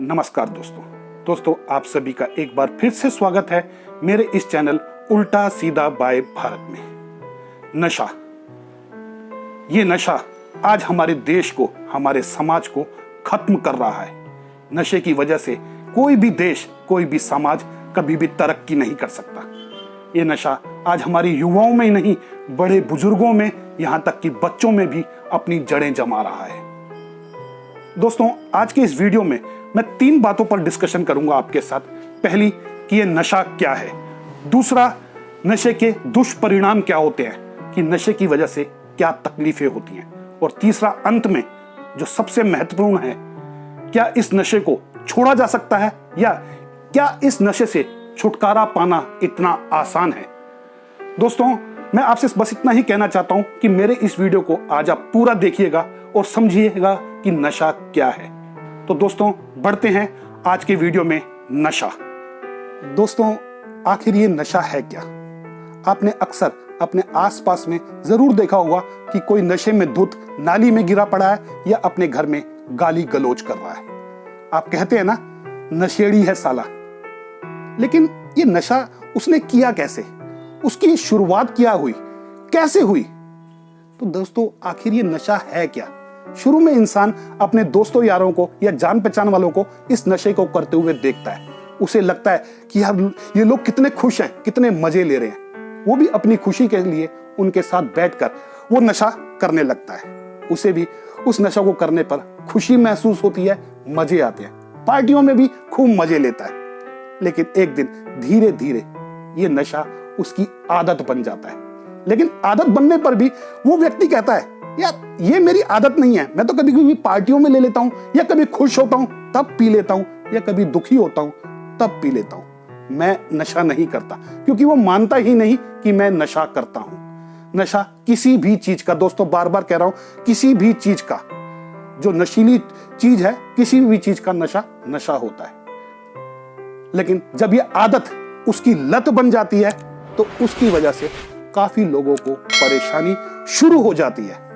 नमस्कार दोस्तों आप सभी का एक बार फिर से स्वागत है मेरे इस चैनल उल्टा सीधा बाय भारत में। नशा, ये नशा आज हमारे देश को, हमारे समाज को खत्म कर रहा है। नशे की वजह से कोई भी देश, कोई भी समाज कभी भी तरक्की नहीं कर सकता। ये नशा आज हमारी युवाओं में ही नहीं, बड़े बुजुर्गों में, यहाँ तक कि बच्चों में भी अपनी जड़ें जमा रहा है। दोस्तों, आज के इस वीडियो में मैं 3 बातों पर डिस्कशन करूंगा आपके साथ। पहली कि ये नशा क्या है, दूसरा नशे के दुष्परिणाम क्या होते हैं, कि नशे की वजह से क्या तकलीफें होती हैं, और तीसरा अंत में जो सबसे महत्वपूर्ण है, क्या इस नशे को छोड़ा जा सकता है या क्या इस नशे से छुटकारा पाना इतना आसान है। दोस्तों, मैं आपसे बस इतना ही कहना चाहता हूं कि मेरे इस वीडियो को आज आप पूरा देखिएगा और समझिएगा कि नशा क्या है। तो दोस्तों, बढ़ते हैं आज के वीडियो में। नशा, दोस्तों आखिर ये नशा है क्या? आपने अक्सर अपने आसपास में जरूर देखा होगा कि कोई नशे में धुत नाली में गिरा पड़ा है या अपने घर में गाली गलौज कर रहा है। आप कहते हैं ना, नशेड़ी है साला। लेकिन ये नशा उसने किया कैसे, उसकी शुरुआत क्या हुई, कैसे हुई? तो दोस्तों, आखिर ये नशा है क्या? शुरू में इंसान अपने दोस्तों यारों को या जान पहचान वालों को इस नशे को करते हुए देखता है। उसे लगता है कि यार ये लोग कितने खुश हैं, कितने मजे ले रहे हैं। वो भी अपनी खुशी के लिए उनके साथ बैठकर वो नशा करने लगता है। उसे भी उस नशा को करने पर खुशी महसूस होती है, मजे आते हैं, पार्टियों में भी खूब मजे लेता है। लेकिन एक दिन धीरे धीरे ये नशा उसकी आदत बन जाता है। लेकिन आदत बनने पर भी वो व्यक्ति कहता है, यार ये मेरी आदत नहीं है, मैं तो कभी कभी पार्टियों में ले लेता हूं, या कभी खुश होता हूं तब पी लेता हूं, या कभी दुखी होता हूं तब पी लेता हूं। मैं नशा नहीं करता, क्योंकि वो मानता ही नहीं कि मैं नशा करता हूं। नशा किसी भी चीज का, दोस्तों बार बार कह रहा हूं, किसी भी चीज का, जो नशीली चीज है, किसी भी चीज का नशा होता है। लेकिन जब ये आदत उसकी लत बन जाती है तो उसकी वजह से काफी लोगों को परेशानी शुरू हो जाती है।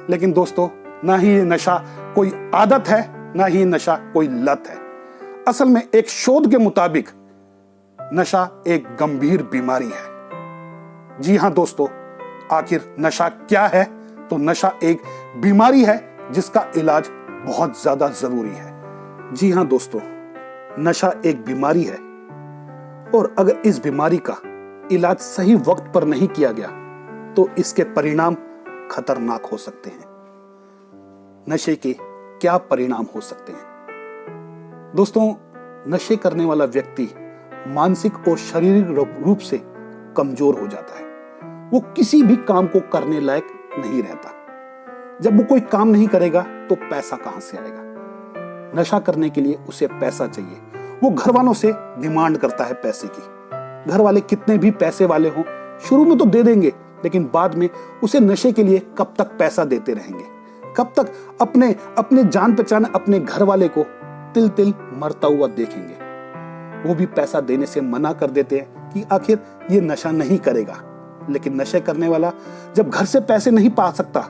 लेकिन दोस्तों, ना ही ये नशा कोई आदत है, ना ही नशा कोई लत है। असल में एक शोध के मुताबिक नशा एक गंभीर बीमारी है। जी हां दोस्तों, आखिर नशा क्या है? तो नशा एक बीमारी है जिसका इलाज बहुत ज्यादा जरूरी है। जी हां दोस्तों, नशा एक बीमारी है, और अगर इस बीमारी का इलाज सही वक्त पर नहीं किया गया तो इसके परिणाम खतरनाक हो सकते हैं। नशे के क्या परिणाम हो सकते हैं? दोस्तों, नशे करने वाला व्यक्ति मानसिक और शारीरिक रूप से कमजोर हो जाता है। वो किसी भी काम को करने लायक नहीं रहता। जब वो कोई काम नहीं करेगा तो पैसा कहां से आएगा? नशा करने के लिए उसे पैसा चाहिए। वो घर वालों से डिमांड करता है पैसे की। घर वाले कितने भी पैसे वाले हों, शुरू में तो दे देंगे, लेकिन बाद में उसे नशे के लिए कब तक पैसा देते रहेंगे? कब तक अपने जान पहचान अपने घर वाले को तिल तिल मरता हुआ देखेंगे? वो भी पैसा देने से मना कर देते हैं कि आखिर ये नशा नहीं करेगा। लेकिन नशे करने वाला जब घर से पैसे नहीं पा सकता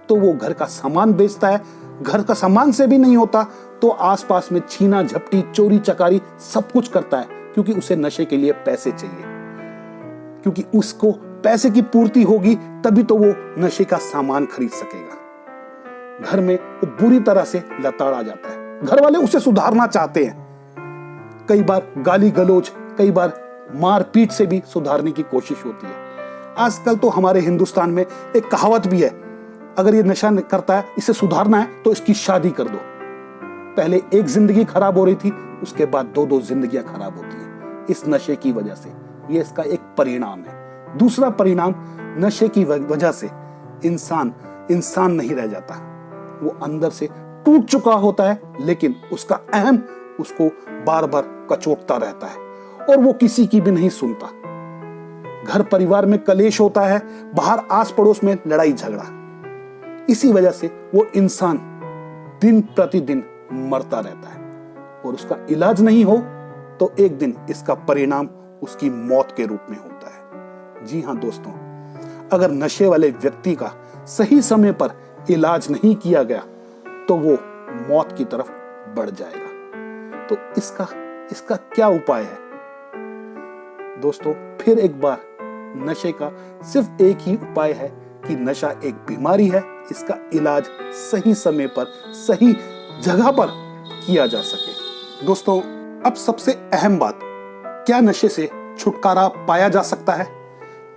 तो वो घर का सामान बेचता है। घर का सामान से भी नहीं होता तो आसपास में छीना झपटी, चोरी चकारी सब कुछ करता है, क्योंकि उसे नशे के लिए पैसे चाहिए। क्योंकि उसको पैसे की पूर्ति होगी तभी तो वो नशे का सामान खरीद सकेगा। घर में वो बुरी तरह से लताड़ा जाता है। घर वाले उसे सुधारना चाहते हैं। कई बार गाली गलौज, कई बार मार पीट से भी सुधारने की कोशिश होती है। आजकल तो हमारे हिंदुस्तान में एक कहावत भी है, अगर ये नशा करता है, इसे सुधारना है तो इसकी शादी कर दो। पहले एक जिंदगी खराब हो रही थी, उसके बाद 2-2 जिंदगियां खराब होती हैं इस नशे की वजह से। ये इसका एक परिणाम है। दूसरा परिणाम, नशे की वजह से इंसान नहीं रह जाता। वो अंदर से टूट चुका होता है, लेकिन उसका अहम उसको बार बार कचोटता रहता है और वो किसी की भी नहीं सुनता। घर परिवार में कलेश होता है, बाहर आस पड़ोस में लड़ाई झगड़ा। इसी वजह से वो इंसान दिन प्रतिदिन मरता रहता है, और उसका इलाज नहीं हो तो एक दिन इसका परिणाम उसकी मौत के रूप में होता है। जी हां दोस्तों, अगर नशे वाले व्यक्ति का सही समय पर इलाज नहीं किया गया तो वो मौत की तरफ बढ़ जाएगा। तो इसका क्या उपाय है? दोस्तों, फिर एक बार नशे का सिर्फ एक ही उपाय है कि नशा एक बीमारी है, इसका इलाज सही समय पर सही जगह पर किया जा सके। दोस्तों, अब सबसे अहम बात, क्या नशे से छुटकारा पाया जा सकता है?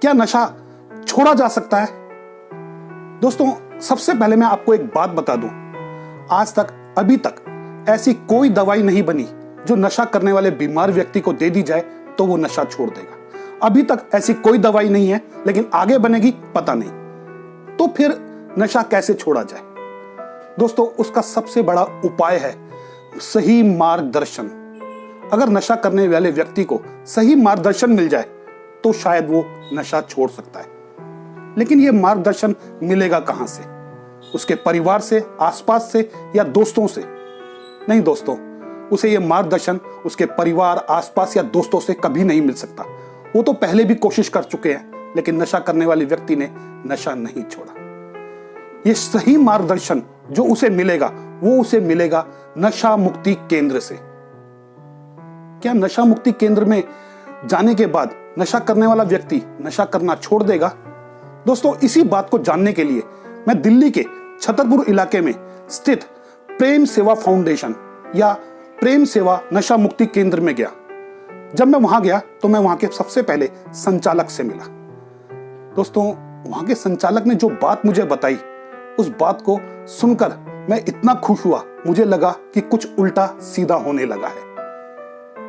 क्या नशा छोड़ा जा सकता है? दोस्तों, सबसे पहले मैं आपको एक बात बता दूं, आज तक अभी तक ऐसी कोई दवाई नहीं बनी जो नशा करने वाले बीमार व्यक्ति को दे दी जाए तो वो नशा छोड़ देगा। अभी तक ऐसी कोई दवाई नहीं है, लेकिन आगे बनेगी पता नहीं। तो फिर नशा कैसे छोड़ा जाए? दोस्तों, उसका सबसे बड़ा उपाय है सही मार्गदर्शन। अगर नशा करने वाले व्यक्ति को सही मार्गदर्शन मिल जाए तो शायद वो नशा छोड़ सकता है। लेकिन ये मार्गदर्शन मिलेगा कहां से? उसके परिवार से, आसपास से या दोस्तों से? नहीं दोस्तों, उसे ये मार्गदर्शन उसके परिवार, आसपास या दोस्तों से कभी नहीं मिल सकता। वो तो पहले भी कोशिश कर चुके हैं, लेकिन नशा करने वाले व्यक्ति ने नशा नहीं छोड़ा। ये सही मार्गदर्शन जो उसे मिलेगा वो उसे मिलेगा नशा मुक्ति केंद्र से। क्या नशा मुक्ति केंद्र में जाने के बाद नशा करने वाला व्यक्ति नशा करना छोड़ देगा? दोस्तों, इसी बात को जानने के लिए मैं दिल्ली के छतरपुर इलाके में स्थित प्रेम सेवा फाउंडेशन या प्रेम सेवा नशा मुक्ति केंद्र में गया। जब मैं वहां गया तो मैं वहां के सबसे पहले संचालक से मिला। दोस्तों, वहां के संचालक ने जो बात मुझे बताई, उस बात को सुनकर मैं इतना खुश हुआ, मुझे लगा कि कुछ उल्टा सीधा होने लगा है।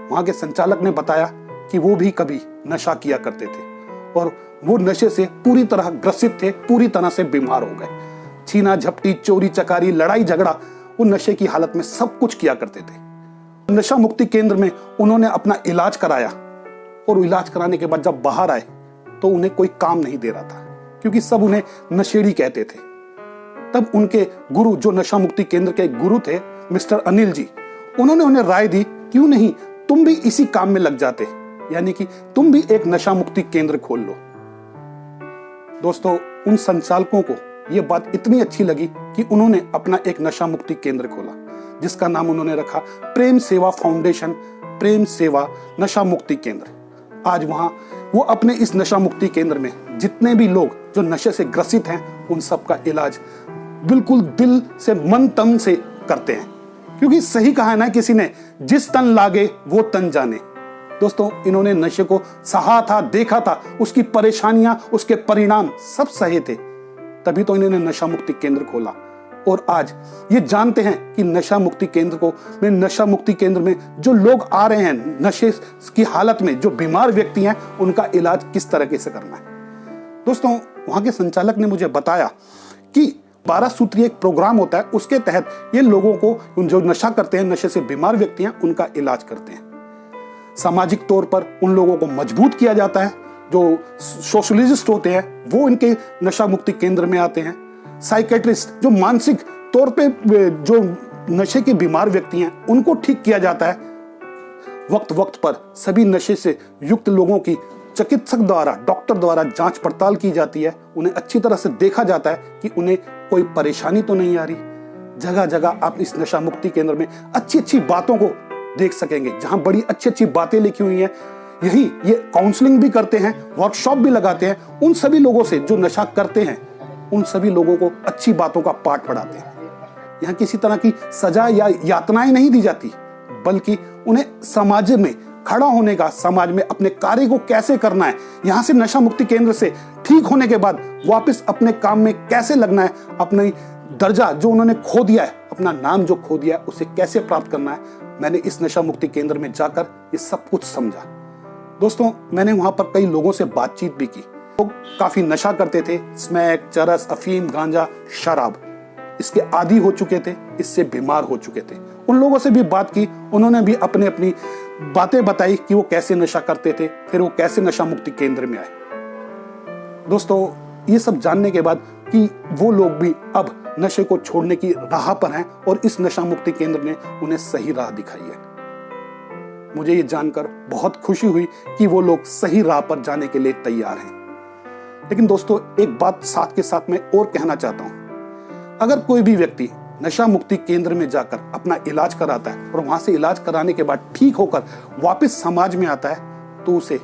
वहां के संचालक ने बताया कि वो भी कभी नशा किया करते थे और वो नशे से पूरी तरह ग्रसित थे, पूरी तरह से बीमार हो गए। छीना झपटी, चोरी चकारी, लड़ाई झगड़ा, वो नशे की हालत में सब कुछ किया करते थे। नशा मुक्ति केंद्र में उन्होंने अपना इलाज कराया और इलाज कराने के बाद जब बाहर आए तो उन्हें कोई काम नहीं दे रहा था, क्योंकि सब उन्हें नशेड़ी कहते थे। तब उनके गुरु, जो नशा मुक्ति केंद्र के गुरु थे, मिस्टर अनिल जी, उन्होंने उन्हें राय दी, क्यों नहीं तुम भी इसी काम में लग जाते, यानी कि तुम भी एक नशा मुक्ति केंद्र खोल लो। दोस्तों, उन संचालकों को यह बात इतनी अच्छी लगी कि उन्होंने अपना एक नशा मुक्ति केंद्र खोला, जिसका नाम उन्होंने रखा प्रेम सेवा फाउंडेशन, प्रेम सेवा नशा मुक्ति केंद्र। आज वहां वो अपने इस नशा मुक्ति केंद्र में जितने भी लोग जो नशे से ग्रसित हैं, उन सब का इलाज बिल्कुल दिल से, मन तन से करते हैं। क्योंकि सही कहा है ना किसी ने, जिस तन लागे वो तन जाने। दोस्तों, इन्होंने नशे को सहा था, देखा था, उसकी परेशानियां, उसके परिणाम सब सहे थे, तभी तो इन्होंने नशा मुक्ति केंद्र खोला। और आज ये जानते हैं कि नशा मुक्ति केंद्र में जो लोग आ रहे हैं नशे की हालत में, जो बीमार व्यक्ति हैं, उनका इलाज किस तरीके से करना है। दोस्तों, वहां के संचालक ने मुझे बताया कि 12 सूत्रीय एक प्रोग्राम होता है, उसके तहत ये लोगों को, जो नशा करते हैं, नशे से बीमार व्यक्ति हैं, उनका इलाज करते हैं। सामाजिक तौर पर उन लोगों को मजबूत किया जाता है। जो सोशलिस्ट होते हैं वो इनके नशा मुक्ति केंद्र में आते हैं। साइकेट्रिस्ट, जो मानसिक तौर पे जो नशे के बीमार व्यक्ति हैं, उनको ठीक किया जाता है। वक्त वक्त पर सभी नशे से युक्त लोगों की चिकित्सक द्वारा, डॉक्टर द्वारा जांच पड़ताल की जाती है। उन्हें अच्छी तरह से देखा जाता है कि उन्हें कोई परेशानी तो नहीं आ रही। जगह जगह आप इस नशा मुक्ति केंद्र में अच्छी अच्छी बातों को देख सकेंगे, जहां बड़ी अच्छी अच्छी बातें लिखी हुई हैं। यही ये काउंसलिंग भी करते हैं, वर्कशॉप भी लगाते हैं। उन सभी लोगों से जो नशा करते हैं, उन सभी लोगों को अच्छी बातों का पाठ पढ़ाते हैं। यहाँ किसी तरह की सजा या यातनाएं नहीं दी जाती, बल्कि उन्हें समाज में खड़ा होने का, समाज में अपने कार्य को कैसे करना है, यहाँ से नशा मुक्ति केंद्र से ठीक होने के बाद वापस अपने काम में कैसे लगना है, अपनी दर्जा जो उन्होंने खो दिया है, अपना नाम जो खो दिया है, उसे कैसे प्राप्त करना है। मैंने इस नशा मुक्ति केंद्र में जाकर ये सब कुछ समझा। दोस्तों, मैंने वहां पर कई लोगों से बातचीत भी की। लोग काफी नशा करते थे, स्मैक, चरस, अफीम, गांजा, शराब, इसके आदी हो चुके थे, इससे बीमार हो चुके थे। उन लोगों से भी बात की, उन्होंने भी अपनी बातें बताई कि वो कैसे नशा करते थे, फिर वो कैसे नशा मुक्ति केंद्र में आए। दोस्तों, ये सब जानने के बाद कि वो लोग भी अब नशे को छोड़ने की राह पर हैं और इस नशा मुक्ति केंद्र ने उन्हें सही राह दिखाई है। मुझे ये जानकर बहुत खुशी हुई कि वो लोग सही राह पर जाने के लिए तैयार हैं। लेकिन दोस्तों, एक बात साथ के साथ मैं और कहना चाहता हूं। अगर कोई भी व्यक्ति नशा मुक्ति केंद्र में जाकर अपना इलाज कराता है और वहां से इलाज कराने के बाद ठीक होकर वापस समाज में आता है, तो उसे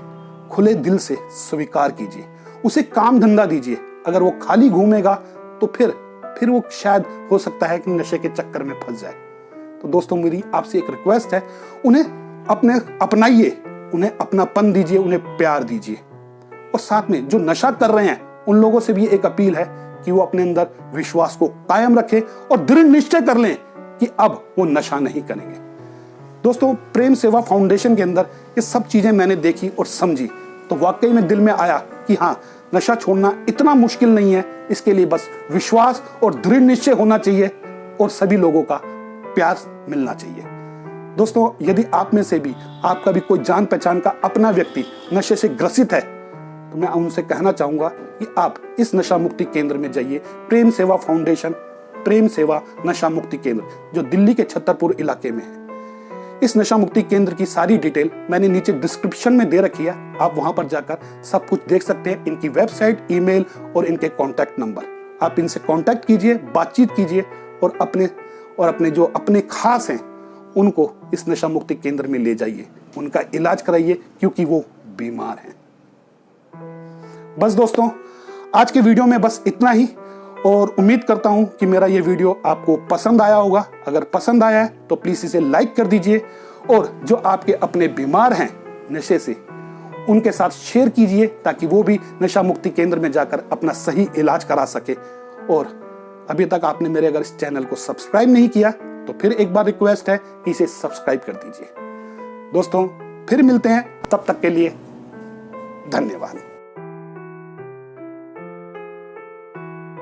खुले दिल से स्वीकार कीजिए, उसे काम धंधा दीजिए। अगर वो खाली घूमेगा तो फिर वो शायद हो सकता है कि नशे के चक्कर में फंस जाए। तो दोस्तों, मेरी आपसे एक रिक्वेस्ट है, उन्हें अपनाइए, उन्हें अपनापन दीजिए, उन्हें प्यार दीजिए। और साथ में जो नशा कर रहे हैं उन लोगों से भी एक अपील है कि वो अपने अंदर विश्वास को कायम रखें और दृढ़ निश्चय कर लें कि अब वो नशा नहीं करेंगे। दोस्तों, प्रेम सेवा फाउंडेशन के अंदर ये सब चीजें मैंने देखी और समझी, तो वाकई में दिल में आया कि हाँ, नशा छोड़ना इतना मुश्किल नहीं है। इसके लिए बस विश्वास और दृढ़ निश्चय होना चाहिए और सभी लोगों का प्यार मिलना चाहिए। दोस्तों, यदि आप में से भी आपका भी कोई जान पहचान का अपना व्यक्ति नशे से ग्रसित है, तो मैं उनसे कहना चाहूंगा कि आप इस नशा मुक्ति केंद्र में जाइए। प्रेम सेवा फाउंडेशन, प्रेम सेवा नशा मुक्ति केंद्र, जो दिल्ली के छतरपुर इलाके में है। इस नशा मुक्ति केंद्र की सारी डिटेल मैंने नीचे डिस्क्रिप्शन में दे रखी है, आप वहां पर जाकर सब कुछ देख सकते हैं। इनकी वेबसाइट, ईमेल और इनके कॉन्टैक्ट नंबर, आप इनसे कॉन्टैक्ट कीजिए, बातचीत कीजिए और अपने जो अपने खास हैं उनको इस नशा मुक्ति केंद्र में ले जाइए, उनका इलाज कराइए, क्योंकि वो बीमार हैं। बस दोस्तों, आज के वीडियो में बस इतना ही, और उम्मीद करता हूं कि मेरा ये वीडियो आपको पसंद आया होगा। अगर पसंद आया है तो प्लीज इसे लाइक कर दीजिए, और जो आपके अपने बीमार हैं नशे से, उनके साथ शेयर कीजिए, ताकि वो भी नशा मुक्ति केंद्र में जाकर अपना सही इलाज करा सके। और अभी तक आपने मेरे अगर इस चैनल को सब्सक्राइब नहीं किया तो फिर एक बार रिक्वेस्ट है कि इसे सब्सक्राइब कर दीजिए। दोस्तों, फिर मिलते हैं, तब तक के लिए धन्यवाद।